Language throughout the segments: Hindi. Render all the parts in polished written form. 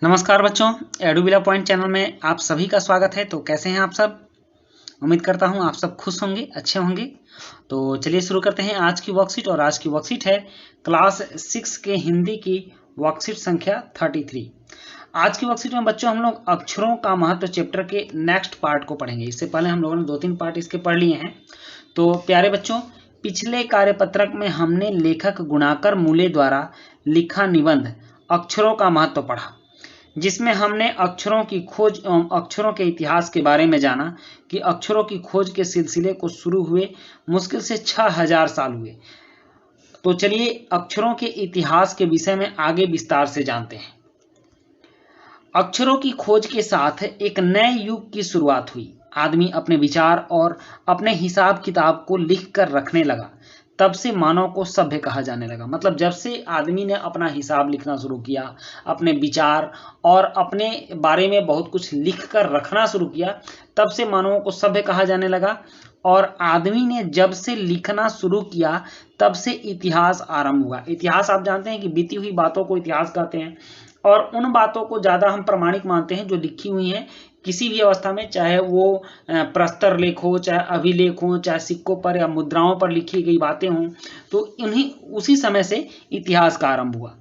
नमस्कार बच्चों, एडुबिला पॉइंट चैनल में आप सभी का स्वागत है। तो कैसे हैं आप सब? उम्मीद करता हूं आप सब खुश होंगे, अच्छे होंगे। तो चलिए शुरू करते हैं आज की वर्कशीट। और आज की वर्कशीट है क्लास 6 के हिंदी की वर्कशीट संख्या 33। आज की वर्कशीट में बच्चों हम लोग अक्षरों का महत्व चैप्टर के नेक्स्ट पार्ट को पढ़ेंगे। इससे पहले हम लोगों ने 2-3 पार्ट इसके पढ़ लिए हैं। तो प्यारे बच्चों, पिछले कार्यपत्रक में हमने लेखक गुणाकर मूले द्वारा लिखा निबंध अक्षरों का महत्व पढ़ा, जिसमें हमने अक्षरों की खोज एवं अक्षरों के इतिहास के बारे में जाना कि अक्षरों की खोज के सिलसिले को शुरू हुए मुश्किल से 6000 साल हुए। तो चलिए अक्षरों के इतिहास के विषय में आगे विस्तार से जानते हैं। अक्षरों की खोज के साथ एक नए युग की शुरुआत हुई। आदमी अपने विचार और अपने हिसाब किताब को लिख कर रखने लगा। तब से मानव को सभ्य कहा जाने लगा। मतलब जब से आदमी ने अपना हिसाब लिखना शुरू किया, अपने विचार और अपने बारे में बहुत कुछ लिख कर रखना शुरू किया, तब से मानवों को सभ्य कहा जाने लगा। और आदमी ने जब से लिखना शुरू किया तब से इतिहास आरंभ हुआ। इतिहास आप जानते हैं कि बीती हुई बातों को इतिहास कहते हैं, और उन बातों को ज़्यादा हम प्रमाणिक मानते हैं जो लिखी हुई हैं किसी भी अवस्था में, चाहे वो प्रस्तर लेख हो, चाहे अभिलेख हो, चाहे सिक्कों पर या मुद्राओं पर लिखी गई बातें हों। तो इन्हीं उसी समय से इतिहास का आरंभ हुआ।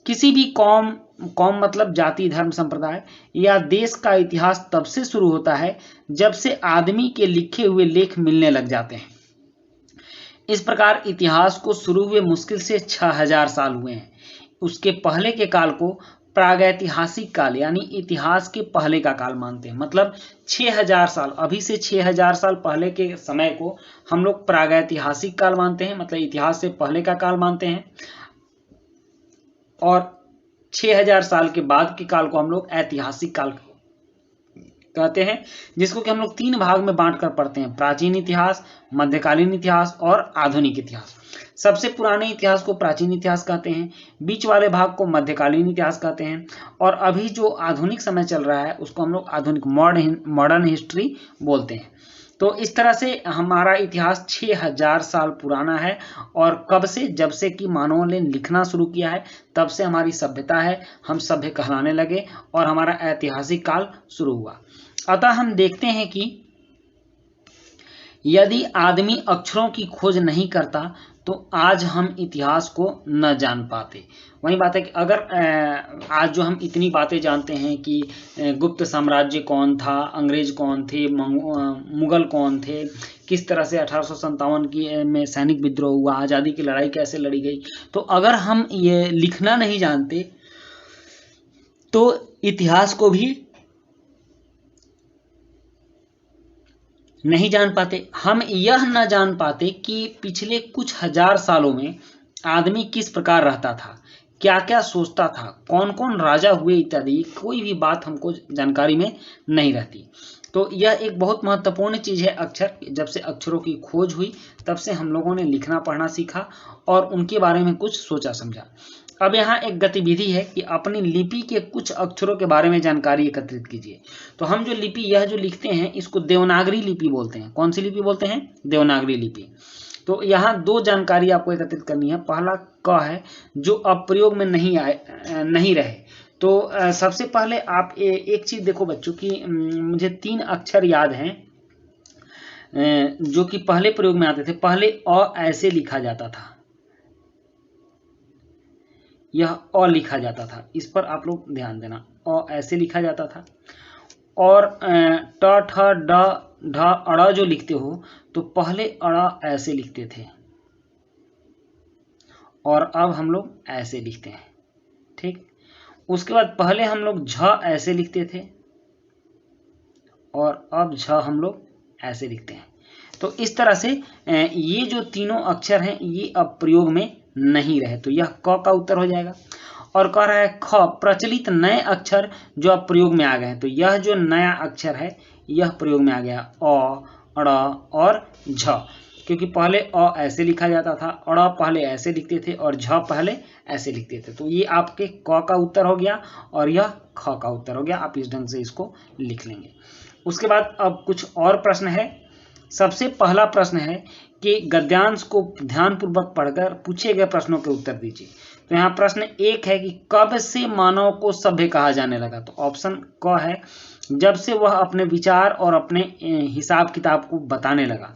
किसी भी कौम मतलब जाति, धर्म, संप्रदाय या देश का इतिहास तब से शुरू होता है जब से आदमी के लिखे हुए लेख मिलने लग जाते हैं। इस प्रकार इतिहास को शुरू हुए मुश्किल से 6000 साल हुए हैं। उसके पहले के काल को प्रागैतिहासिक काल यानी इतिहास के पहले का काल मानते हैं। मतलब 6000 साल, अभी से 6000 साल पहले के समय को हम लोग प्रागैतिहासिक काल मानते हैं, मतलब इतिहास से पहले का काल मानते हैं। और 6000 साल के बाद के काल को हम लोग ऐतिहासिक काल कहते हैं, जिसको कि हम लोग 3 भाग में बांट कर पढ़ते हैं: प्राचीन इतिहास, मध्यकालीन इतिहास और आधुनिक इतिहास। सबसे पुराने इतिहास को प्राचीन इतिहास कहते हैं, बीच वाले भाग को मध्यकालीन इतिहास कहते हैं, और अभी जो आधुनिक समय चल रहा है उसको हम लोग आधुनिक मॉडर्न हिस्ट्री बोलते हैं। तो इस तरह से हमारा इतिहास 6000 साल पुराना है। और कब से? जब से कि मानवों ने लिखना शुरू किया है, तब से हमारी सभ्यता है, हम सभ्य कहलाने लगे और हमारा ऐतिहासिक काल शुरू हुआ। अतः हम देखते हैं कि यदि आदमी अक्षरों की खोज नहीं करता तो आज हम इतिहास को न जान पाते। वही बात है कि अगर आज जो हम इतनी बातें जानते हैं कि गुप्त साम्राज्य कौन था, अंग्रेज कौन थे, मुगल कौन थे, किस तरह से 1857 की में सैनिक विद्रोह हुआ, आज़ादी की लड़ाई कैसे लड़ी गई, तो अगर हम ये लिखना नहीं जानते तो इतिहास को भी नहीं जान पाते। हम यह न जान पाते कि पिछले कुछ हजार सालों में आदमी किस प्रकार रहता था, क्या क्या सोचता था, कौन कौन राजा हुए इत्यादि। कोई भी बात हमको जानकारी में नहीं रहती। तो यह एक बहुत महत्वपूर्ण चीज़ है अक्षर। जब से अक्षरों की खोज हुई तब से हम लोगों ने लिखना पढ़ना सीखा और उनके बारे में कुछ सोचा समझा। अब यहाँ एक गतिविधि है कि अपनी लिपि के कुछ अक्षरों के बारे में जानकारी एकत्रित कीजिए। तो हम जो लिपि यह जो लिखते हैं इसको देवनागरी लिपि बोलते हैं। कौन सी लिपि बोलते हैं? देवनागरी लिपि। तो यहाँ 2 जानकारी आपको एकत्रित करनी है। पहला क है जो अब प्रयोग में नहीं रहे। तो सबसे पहले आप एक चीज देखो बच्चों की, मुझे 3 अक्षर याद हैं जो कि पहले प्रयोग में आते थे। पहले अ ऐसे लिखा जाता था, यह अ लिखा जाता था, इस पर आप लोग ध्यान देना। अ ऐसे लिखा जाता था। और ट ठ ड ढ अड़ जो लिखते हो तो पहले अड़ ऐसे लिखते थे और अब हम लोग ऐसे लिखते हैं। ठीक। उसके बाद पहले हम लोग झ ऐसे लिखते थे और अब झ हम लोग ऐसे लिखते हैं। तो इस तरह से ये जो तीनों अक्षर हैं ये अब प्रयोग में नहीं रहे। तो यह क का उत्तर हो जाएगा। और कह रहा है ख, प्रचलित नए अक्षर जो अब प्रयोग में आ गए हैं। तो यह जो नया अक्षर है यह प्रयोग में आ गया, अ, अड़ और झ। क्योंकि पहले अ ऐसे लिखा जाता था, अड़ पहले ऐसे लिखते थे और झ पहले ऐसे लिखते थे। तो ये आपके क का उत्तर हो गया और यह ख का उत्तर हो गया। आप इस ढंग से इसको लिख लेंगे। उसके बाद अब कुछ और प्रश्न है। सबसे पहला प्रश्न है कि गद्यांश को ध्यानपूर्वक पढ़कर पूछे गए प्रश्नों के उत्तर दीजिए। तो यहाँ प्रश्न 1 है कि कब से मानव को सभ्य कहा जाने लगा। तो ऑप्शन क है जब से वह अपने विचार और अपने हिसाब किताब को बताने लगा।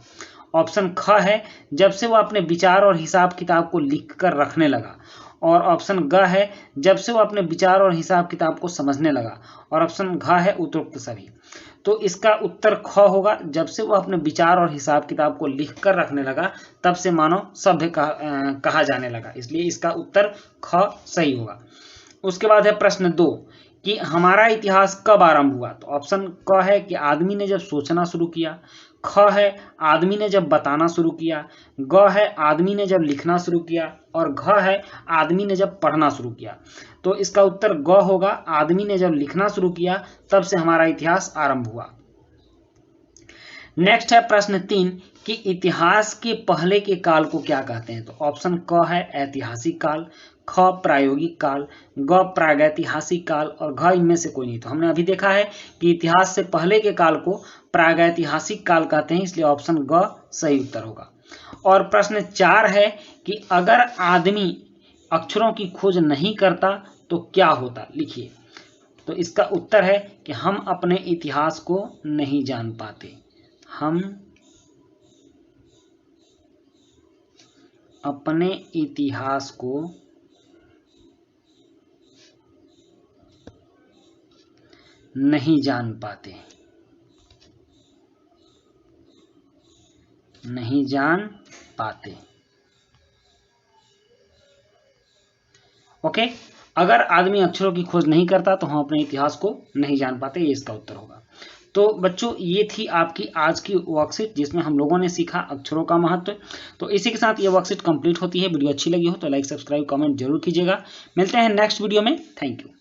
ऑप्शन ख है जब से वह अपने विचार और हिसाब किताब को लिख कर रखने लगा। और ऑप्शन ग है जब से वह अपने विचार और हिसाब किताब को समझने लगा। और ऑप्शन घ है उपरोक्त सभी। तो इसका उत्तर ख होगा, जब से वह अपने विचार और हिसाब किताब को लिख कर रखने लगा तब से मानव सभ्य कहा जाने लगा, इसलिए इसका उत्तर ख सही होगा। उसके बाद है प्रश्न 2 कि हमारा इतिहास कब आरंभ हुआ। तो ऑप्शन क है कि आदमी ने जब सोचना शुरू किया। ख है आदमी ने जब बताना शुरू किया। ग है आदमी ने जब लिखना शुरू किया। और घ है आदमी ने जब पढ़ना शुरू किया। तो इसका उत्तर ग होगा, आदमी ने जब लिखना शुरू किया तब से हमारा इतिहास आरंभ हुआ। नेक्स्ट है प्रश्न 3 कि इतिहास के पहले के काल को क्या कहते हैं। तो ऑप्शन क है ऐतिहासिक काल, ख प्रायोगिक काल, ग प्रागैतिहासिक काल और घ इनमें से कोई नहीं। तो हमने अभी देखा है कि इतिहास से पहले के काल को प्रागैतिहासिक काल कहते हैं, इसलिए ऑप्शन ग सही उत्तर होगा। और प्रश्न 4 है कि अगर आदमी अक्षरों की खोज नहीं करता तो क्या होता, लिखिए। तो इसका उत्तर है कि हम अपने इतिहास को नहीं जान पाते। हम अपने इतिहास को नहीं जान पाते, नहीं जान पाते। ओके, अगर आदमी अक्षरों की खोज नहीं करता तो हम अपने इतिहास को नहीं जान पाते, ये इसका उत्तर होगा। तो बच्चों ये थी आपकी आज की वर्कशीट जिसमें हम लोगों ने सीखा अक्षरों का महत्व। तो इसी के साथ ये वर्कशीट कंप्लीट होती है। वीडियो अच्छी लगी हो तो लाइक सब्सक्राइब कमेंट जरूर कीजिएगा। मिलते हैं नेक्स्ट वीडियो में। Thank you.